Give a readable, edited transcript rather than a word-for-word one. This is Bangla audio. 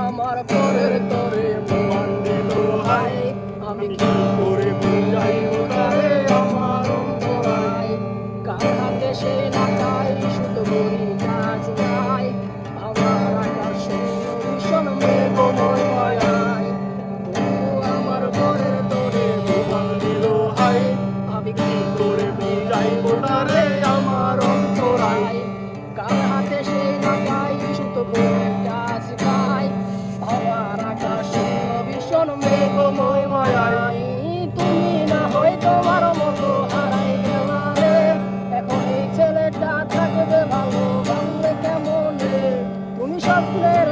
আমার পরের তরে প্রমাণ দিল হাই, আমি কি করে বুঝাইব তারে আমার অন্তরাই। কার হাতে সে নাচাই শুধু বলি কাজ নাই, আমার আকাশ ভীষণ মেঘময় মায়াই। বন্ধু আমার পরের তরে প্রমাণ দিল হাই, আমি কি করে বুঝাইব তারে আমার অন্তরাই। কার হাতে সে নাচাই শুধু বলি কাজ নাই, আমার আকাশ ভীষণ মেঘময় মায়াই। তুমি না হয় তোমার মতো হারাই গেলারে, এখন এই ছেলেটা থাকবে ভালো ভাবলে কেমন রে। তুমি স্বপ্নের